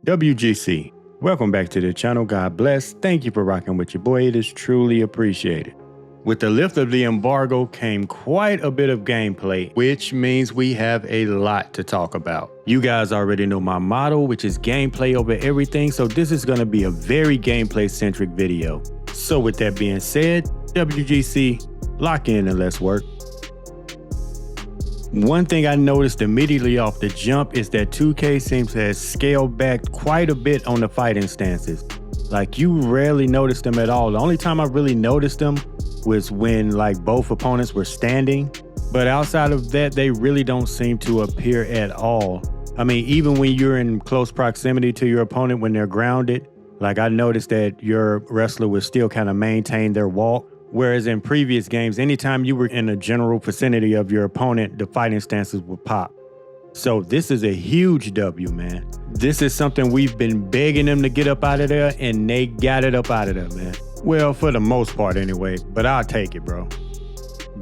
WGC, welcome back to the channel. God bless. Thank you for rocking with your boy. It is truly appreciated. With the lift of the embargo came quite a bit of gameplay, which means we have a lot to talk about. You guys already know my motto, which is gameplay over everything, so this is going to be a very gameplay-centric video. So with that being said, WGC, lock in and let's work. One thing I noticed immediately off the jump is that 2K seems to have scaled back quite a bit on the fighting stances. Like, you rarely notice them at all. The only time I really noticed them was when like both opponents were standing, but outside of that they really don't seem to appear at all. I mean, even when you're in close proximity to your opponent when they're grounded, like I noticed that your wrestler would still kind of maintain their walk. Whereas in previous games, anytime you were in a general vicinity of your opponent, the fighting stances would pop. So this is a huge W, man. This is something we've been begging them to get up out of there, and they got it up out of there, man. Well, for the most part anyway, but I'll take it, bro.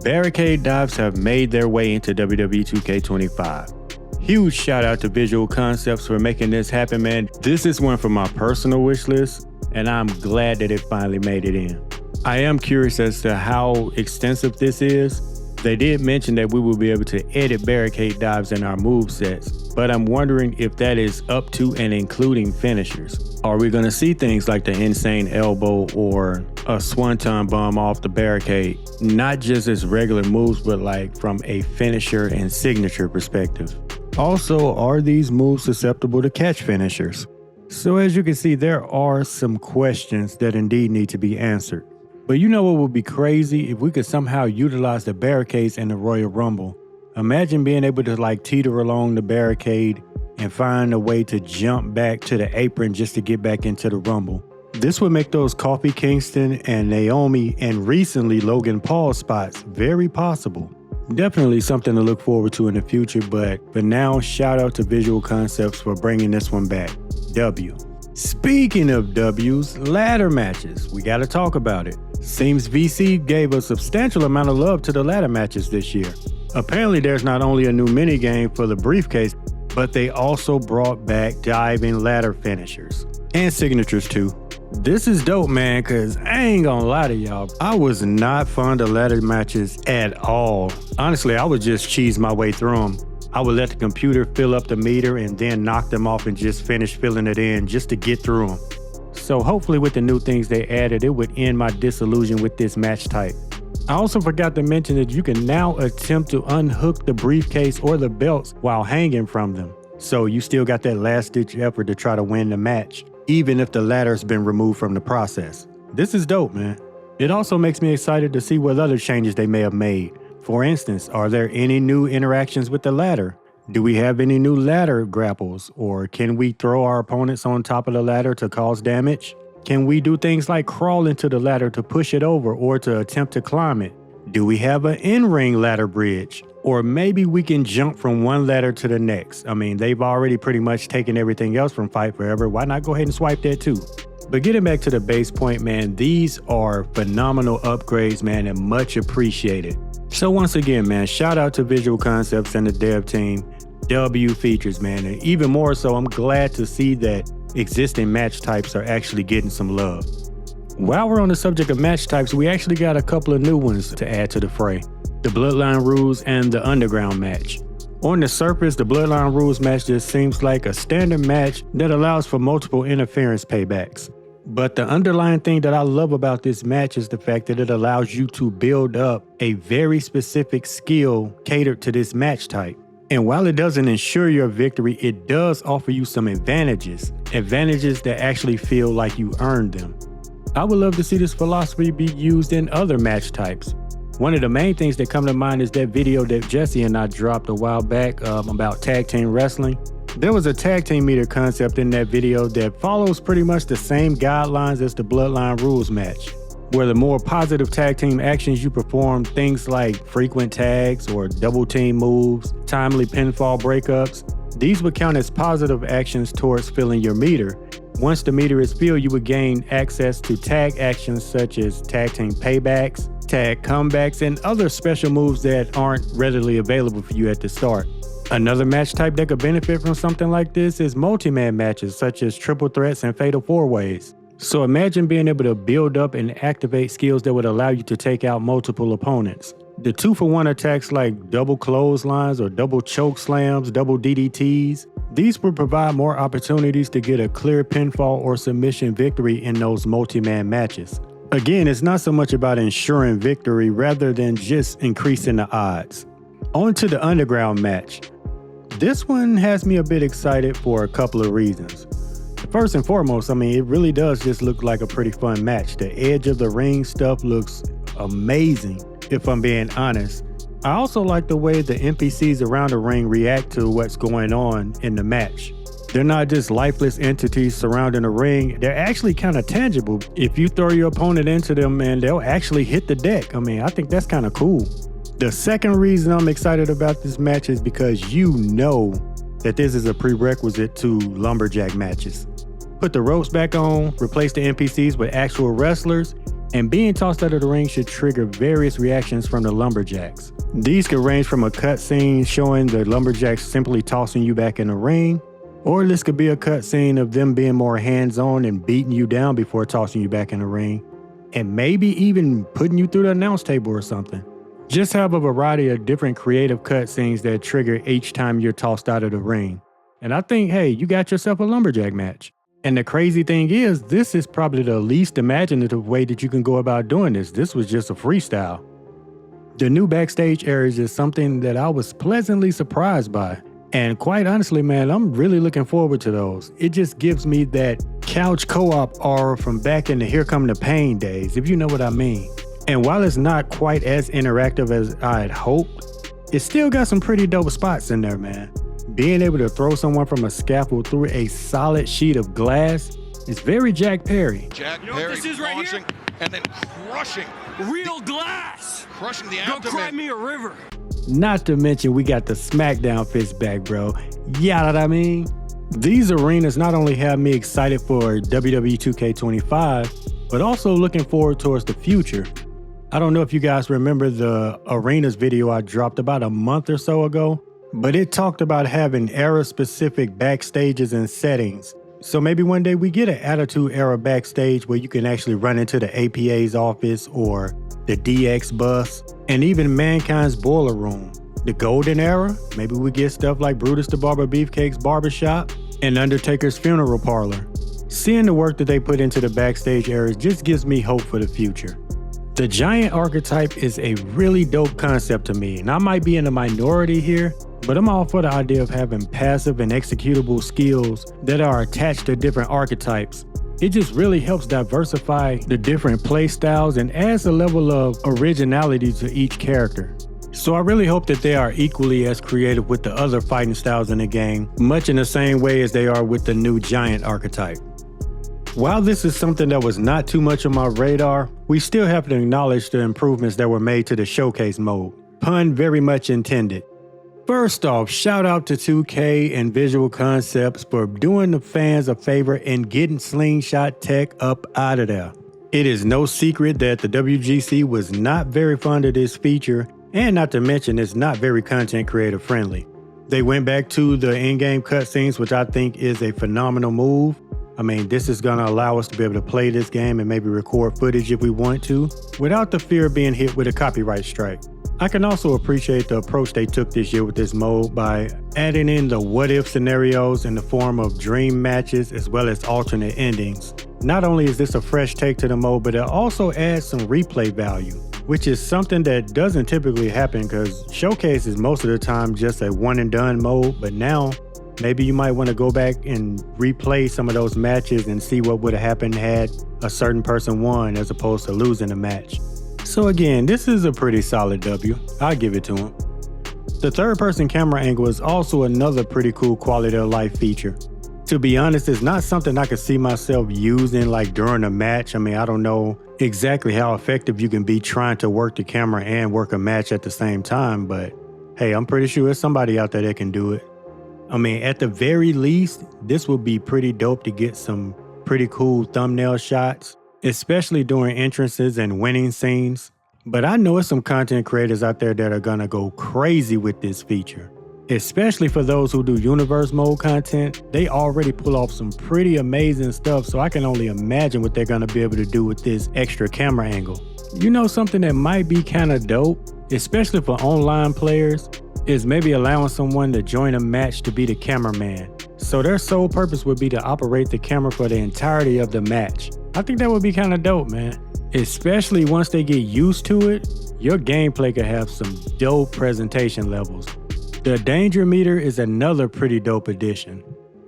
Barricade dives have made their way into WWE 2k25. Huge shout out to Visual Concepts for making this happen, man. This is one from my personal wish list, and I'm glad that it finally made it in. I am curious as to how extensive this is. They did mention that we will be able to edit Barricade dives in our movesets, but I'm wondering if that is up to and including finishers. Are we going to see things like the insane elbow or a swanton bomb off the Barricade, not just as regular moves, but like from a finisher and signature perspective? Also, are these moves susceptible to catch finishers? So as you can see, there are some questions that indeed need to be answered. But you know what would be crazy? If we could somehow utilize the barricades in the Royal Rumble. Imagine being able to like teeter along the barricade and find a way to jump back to the apron just to get back into the Rumble. This would make those Kofi Kingston and Naomi and recently Logan Paul spots very possible. Definitely something to look forward to in the future, but for now, shout out to Visual Concepts for bringing this one back. W. Speaking of W's, ladder matches. We gotta talk about it. Seems VC gave a substantial amount of love to the ladder matches this year. Apparently there's not only a new minigame for the briefcase, but they also brought back diving ladder finishers. And signatures too. This is dope, man, cause I ain't gonna lie to y'all, I was not fond of ladder matches at all. Honestly, I would just cheese my way through them. I would let the computer fill up the meter and then knock them off and just finish filling it in just to get through them. So hopefully with the new things they added, it would end my disillusion with this match type. I also forgot to mention that you can now attempt to unhook the briefcase or the belts while hanging from them. So you still got that last ditch effort to try to win the match, even if the ladder's been removed from the process. This is dope, man. It also makes me excited to see what other changes they may have made. For instance, are there any new interactions with the ladder? Do we have any new ladder grapples? Or can we throw our opponents on top of the ladder to cause damage? Can we do things like crawl into the ladder to push it over or to attempt to climb it? Do we have an in-ring ladder bridge? Or maybe we can jump from one ladder to the next. I mean, they've already pretty much taken everything else from Fight Forever. Why not go ahead and swipe that too? But getting back to the base point, man, these are phenomenal upgrades, man, and much appreciated. So once again, man, shout out to Visual Concepts and the dev team. W features, man, and even more so, I'm glad to see that existing match types are actually getting some love. While we're on the subject of match types, we actually got a couple of new ones to add to the fray. The Bloodline Rules and the Underground match. On the surface, the Bloodline Rules match just seems like a standard match that allows for multiple interference paybacks. But the underlying thing that I love about this match is the fact that it allows you to build up a very specific skill catered to this match type. And while it doesn't ensure your victory, it does offer you some advantages that actually feel like you earned them. I would love to see this philosophy be used in other match types. One of the main things that come to mind is that video that Jesse and I dropped a while back about tag team wrestling. There was a tag team meter concept in that video that follows pretty much the same guidelines as the Bloodline Rules match, where the more positive tag team actions you perform, things like frequent tags or double team moves, timely pinfall breakups, these would count as positive actions towards filling your meter. Once the meter is filled, you would gain access to tag actions such as tag team paybacks, tag comebacks, and other special moves that aren't readily available for you at the start. Another match type that could benefit from something like this is multi-man matches such as triple threats and fatal four-ways. So imagine being able to build up and activate skills that would allow you to take out multiple opponents. The 2-for-1 attacks like double clotheslines or double choke slams, double DDTs, these would provide more opportunities to get a clear pinfall or submission victory in those multi-man matches. Again, it's not so much about ensuring victory rather than just increasing the odds. On to the underground match. This one has me a bit excited for a couple of reasons. First and foremost, it really does just look like a pretty fun match. The edge of the ring stuff looks amazing, if I'm being honest. I also like the way the NPCs around the ring react to what's going on in the match. They're not just lifeless entities surrounding the ring, they're actually kind of tangible. If you throw your opponent into them, man, they'll actually hit the deck. I think that's kind of cool. The second reason I'm excited about this match is because you know that this is a prerequisite to lumberjack matches. Put the ropes back on, replace the NPCs with actual wrestlers, and being tossed out of the ring should trigger various reactions from the lumberjacks. These could range from a cutscene showing the lumberjacks simply tossing you back in the ring, or this could be a cutscene of them being more hands-on and beating you down before tossing you back in the ring, and maybe even putting you through the announce table or something. Just have a variety of different creative cutscenes that trigger each time you're tossed out of the ring. And I think, hey, you got yourself a lumberjack match. And the crazy thing is, this is probably the least imaginative way that you can go about doing this. This was just a freestyle. The new backstage areas is something that I was pleasantly surprised by. And quite honestly, man, I'm really looking forward to those. It just gives me that couch co-op aura from back in the Here Come the Pain days, if you know what I mean. And while it's not quite as interactive as I had hoped, it still got some pretty dope spots in there, man. Being able to throw someone from a scaffold through a solid sheet of glass is very Jack Perry. Jack Perry this is right launching here? and then crushing. Real glass! Crushing the Go abdomen. cry me a river. Not to mention we got the SmackDown fist back, bro. You know what I mean? These arenas not only have me excited for WWE 2k25, but also looking forward towards the future. I don't know if you guys remember the arenas video I dropped about a month or so ago, but it talked about having era-specific backstages and settings. So maybe one day we get an Attitude Era backstage where you can actually run into the APA's office or the DX bus, and even Mankind's boiler room. The Golden Era, maybe we get stuff like Brutus the Barber Beefcake's barbershop and Undertaker's funeral parlor. Seeing the work that they put into the backstage areas just gives me hope for the future. The giant archetype is a really dope concept to me, and I might be in the minority here, but I'm all for the idea of having passive and executable skills that are attached to different archetypes. It just really helps diversify the different play styles and adds a level of originality to each character. So I really hope that they are equally as creative with the other fighting styles in the game, much in the same way as they are with the new giant archetype. While this is something that was not too much on my radar, we still have to acknowledge the improvements that were made to the showcase mode. Pun very much intended. First off, shout out to 2K and Visual Concepts for doing the fans a favor and getting slingshot tech up out of there. It is no secret that the WGC was not very fond of this feature, and not to mention it's not very content creator friendly. They went back to the in-game cutscenes, which I think is a phenomenal move. This is going to allow us to be able to play this game and maybe record footage if we want to, without the fear of being hit with a copyright strike. I can also appreciate the approach they took this year with this mode by adding in the what-if scenarios in the form of dream matches as well as alternate endings. Not only is this a fresh take to the mode, but it also adds some replay value, which is something that doesn't typically happen because Showcase is most of the time just a one-and-done mode, but now maybe you might want to go back and replay some of those matches and see what would have happened had a certain person won as opposed to losing a match. So again, this is a pretty solid W. I'll give it to him. The third-person camera angle is also another pretty cool quality of life feature. To be honest, it's not something I could see myself using like during a match. I don't know exactly how effective you can be trying to work the camera and work a match at the same time, but hey, I'm pretty sure there's somebody out there that can do it. At the very least, this would be pretty dope to get some pretty cool thumbnail shots, especially during entrances and winning scenes. But I know there's some content creators out there that are gonna go crazy with this feature. Especially for those who do universe mode content, they already pull off some pretty amazing stuff, so I can only imagine what they're gonna be able to do with this extra camera angle. You know, something that might be kinda dope, especially for online players, is maybe allowing someone to join a match to be the cameraman. So their sole purpose would be to operate the camera for the entirety of the match. I think that would be kinda dope, man. Especially once they get used to it, your gameplay could have some dope presentation levels. The danger meter is another pretty dope addition.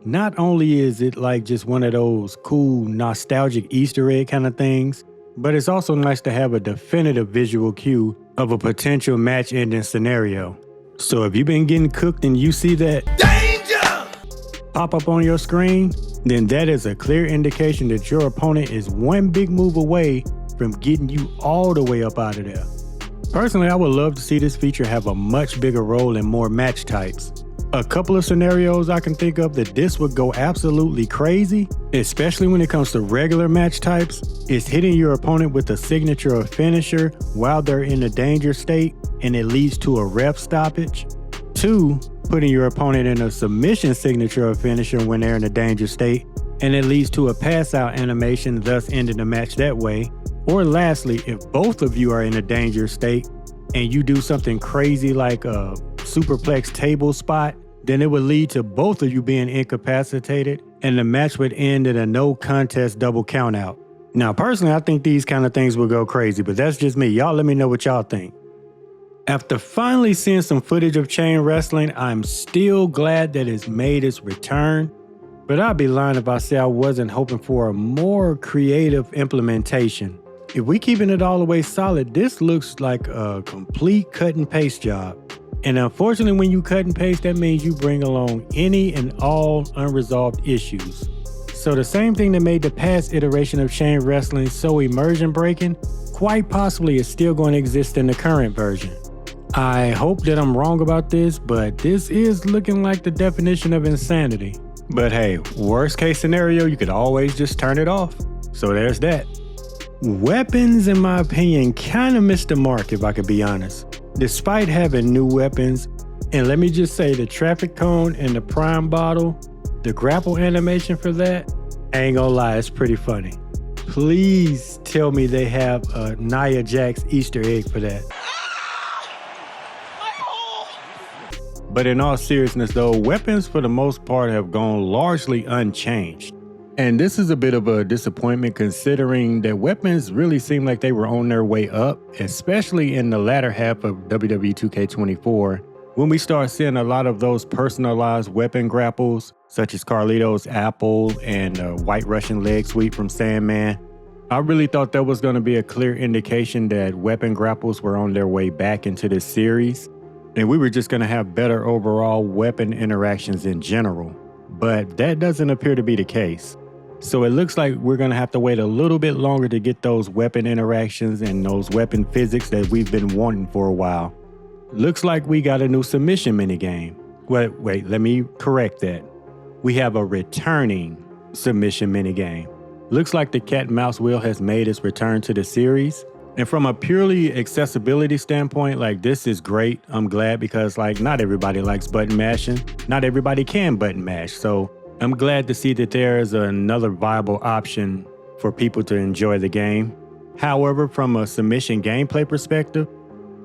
Not only is it like just one of those cool nostalgic Easter egg kind of things, but it's also nice to have a definitive visual cue of a potential match ending scenario. So if you've been getting cooked and you see that danger pop up on your screen, then that is a clear indication that your opponent is one big move away from getting you all the way up out of there. Personally, I would love to see this feature have a much bigger role in more match types. A couple of scenarios I can think of that this would go absolutely crazy, especially when it comes to regular match types, is hitting your opponent with a signature or finisher while they're in a danger state and it leads to a ref stoppage. 2, putting your opponent in a submission signature or finisher when they're in a danger state and it leads to a pass out animation, thus ending the match that way. Or lastly, if both of you are in a danger state and you do something crazy like a superplex table spot, then it would lead to both of you being incapacitated and the match would end in a no contest double count out. Now personally, I think these kind of things will go crazy, but that's just me. Y'all let me know what y'all think. After finally seeing some footage of chain wrestling, I'm still glad that it's made its return, but I'd be lying if I say I wasn't hoping for a more creative implementation. If we keeping it all the way solid, this looks like a complete cut and paste job. And unfortunately, when you cut and paste, that means you bring along any and all unresolved issues. So the same thing that made the past iteration of chain wrestling so immersion breaking, quite possibly is still going to exist in the current version. I hope that I'm wrong about this, but this is looking like the definition of insanity. But hey, worst case scenario, you could always just turn it off. So there's that. Weapons, in my opinion, kind of missed the mark, if I could be honest. Despite having new weapons, and let me just say the traffic cone and the prime bottle, the grapple animation for that, I ain't gonna lie, it's pretty funny. Please tell me they have a Nia Jax Easter egg for that. But in all seriousness though, weapons for the most part have gone largely unchanged. And this is a bit of a disappointment considering that weapons really seem like they were on their way up, especially in the latter half of WWE 2k24, when we start seeing a lot of those personalized weapon grapples, such as Carlito's Apple and White Russian Leg Sweep from Sandman. I really thought that was going to be a clear indication that weapon grapples were on their way back into this series, and we were just going to have better overall weapon interactions in general. But that doesn't appear to be the case. So it looks like we're going to have to wait a little bit longer to get those weapon interactions and those weapon physics that we've been wanting for a while. Looks like we got a new submission minigame. Wait, let me correct that. We have a returning submission minigame. Looks like the cat and mouse wheel has made its return to the series. And from a purely accessibility standpoint, like this is great. I'm glad because like not everybody likes button mashing. Not everybody can button mash. So I'm glad to see that there is another viable option for people to enjoy the game. However, from a submission gameplay perspective,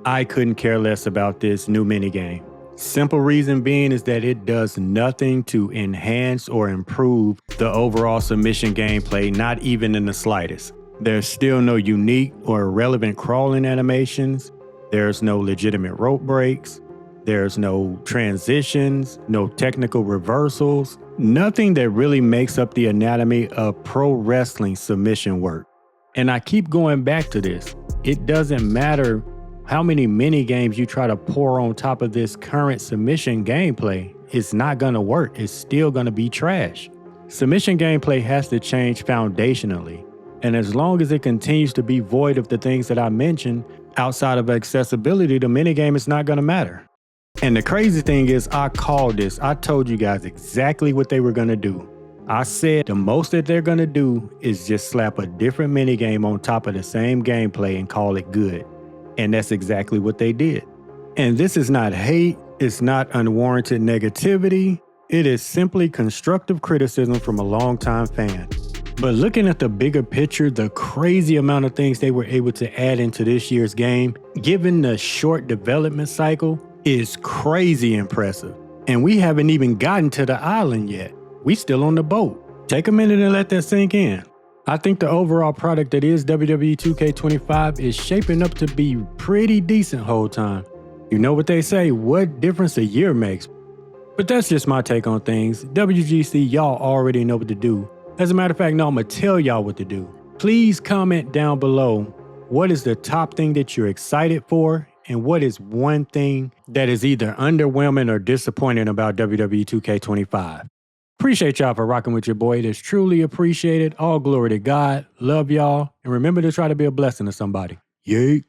I couldn't care less about this new minigame. Simple reason being is that it does nothing to enhance or improve the overall submission gameplay, not even in the slightest. There's still no unique or relevant crawling animations. There's no legitimate rope breaks. There's no transitions, no technical reversals, nothing that really makes up the anatomy of pro wrestling submission work. And I keep going back to this. It doesn't matter how many mini games you try to pour on top of this current submission gameplay, it's not gonna work. It's still gonna be trash. Submission gameplay has to change foundationally. And as long as it continues to be void of the things that I mentioned, outside of accessibility, the minigame is not gonna matter. And the crazy thing is, I called this. I told you guys exactly what they were gonna do. I said the most that they're gonna do is just slap a different minigame on top of the same gameplay and call it good. And that's exactly what they did. And this is not hate, It's not unwarranted negativity. It is simply constructive criticism from a longtime fan. But looking at the bigger picture, the crazy amount of things they were able to add into this year's game, given the short development cycle, is crazy impressive. And we haven't even gotten to the island yet. We still on the boat. Take a minute and let that sink in. I think the overall product that is WWE 2k25 is shaping up to be pretty decent whole time. You know what they say, what difference a year makes. But that's just my take on things. WGC, y'all already know what to do. As a matter of fact, no, I'm going to tell y'all what to do. Please comment down below what is the top thing that you're excited for and what is one thing that is either underwhelming or disappointing about WWE 2k25. Appreciate y'all for rocking with your boy. It is truly appreciated. All glory to God. Love y'all. And remember to try to be a blessing to somebody. Yay.